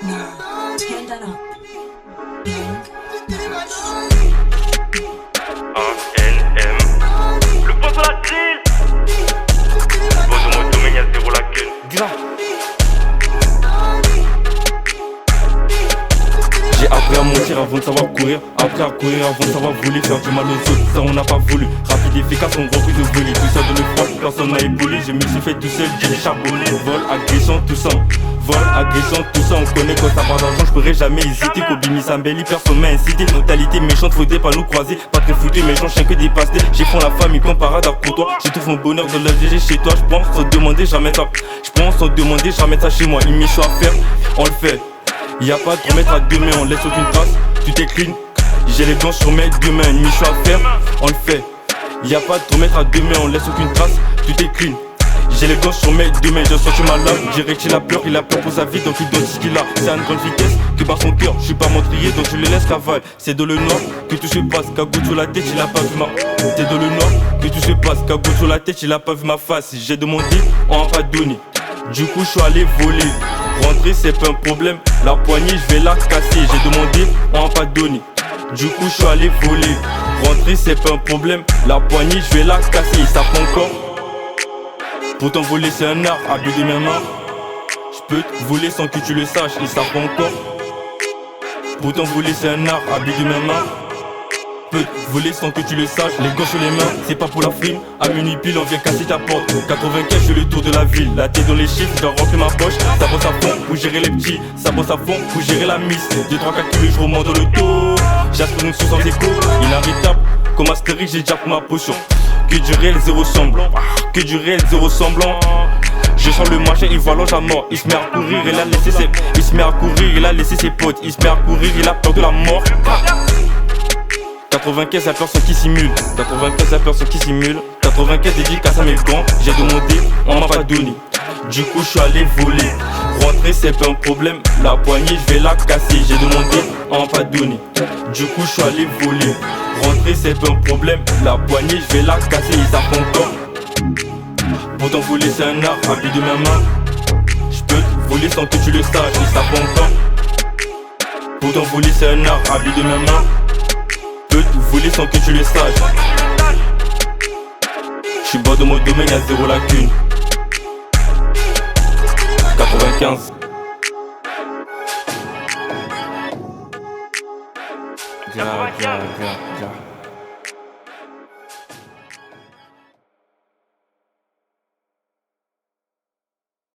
Nah, turn that up. ANM. Le poids sur la grille. Bon, de mon domaine, y'a zéro la queue. J'ai appris à mentir avant de savoir courir, appris à courir avant de savoir voler, faire du mal aux autres, ça on n'a pas voulu. Rapide, efficace, on refuse de voler, tout ça dans le froid, personne m'a épaulé. Je me suis fait tout seul, j'ai charbonné, vol, agression, tout ça. Vol, agression, tout ça, on connaît quand ça part d'argent, je pourrais jamais hésiter. Kobini Sambeli, personne m'a incité. Mentalité méchante, faudrait pas nous croiser. Pas très foutu, méchant, chien que des pastés. J'ai fond la famille comme par hasard pour toi. J'ai tout mon bonheur de la DG chez toi. Je pense sans demander, je ramène ça. Je pense sans demander, je ramène ça chez moi. Il m'y soit à faire, on le fait. Y'a pas de remettre à deux mains, on laisse aucune trace. Tu t'es clean, j'ai les gants sur mes deux mains. Une mission à faire, on le fait. Y'a pas de remettre à deux mains, on laisse aucune trace. Tu t'es clean, j'ai les gants sur mes deux mains. J'ai senti malade, dirais qu'il a peur pour sa vie, donc il donne ce qu'il a. C'est à une grande vitesse que bat son cœur. Je suis pas meurtrier, donc je le laisse cavale. C'est dans le noir que tout se passe, cagoule sur la tête, il a pas vu ma. C'est dans le noir que tout se passe, cagoule sur la tête, il a pas vu ma face. J'ai demandé, on m'a pas donné. Du coup, je suis allé voler. Rentrer c'est pas un problème, la poignée je vais la casser. J'ai demandé, on m'a pas donné. Du coup je suis allé voler. Rentrer c'est pas un problème, la poignée je vais la casser. Ils savent pas encore. Pourtant voler c'est un art, abus de mes mains. Je peux te voler sans que tu le saches, ils savent pas encore. Pourtant voler c'est un art, abus de mes mains. Peut voler sans que tu le saches, les gants sur les mains, c'est pas pour la frime. À minuit pile, on vient casser ta porte. 95, je fais le tour de la ville. La tête dans les chiffres, je dois remplir ma poche. Ça bosse à fond pour gérer les petits, ça bosse à fond pour gérer la mise. 2, 3, 4 tous les jours, dans le dos. J'aspire une sous sans écho, inarrêtable. Comme Astérix, j'ai déjà pris ma potion. Que du réel, zéro semblant. Que du réel, zéro semblant. Je sens le machin, il voit l'ange à mort. Il se met à courir, il a laissé ses. Il se met à courir, il a laissé ses potes. Il se met à courir, il a peur de la mort. 95 y'a personne qui simule. 95 y'a personne qui simule. 95 dédicace à mes gants. J'ai demandé, on m'a pas donné. Du coup je suis allé voler. Rentrer c'est pas un problème, la poignée je vais la casser. J'ai demandé, on m'a pas donné. Du coup je suis allé voler. Rentrer c'est pas un problème, la poignée je vais la casser. Ils savent encore. Pourtant voler c'est un art, habit de mes mains. Je peux te voler sans que tu le saches, ils savent pas encore. Pourtant voler c'est un art, habit de mes mains. Peux te voler sans que tu le saches. J'suis bas dans mon domaine, y'a zéro lacune. 95. Viens.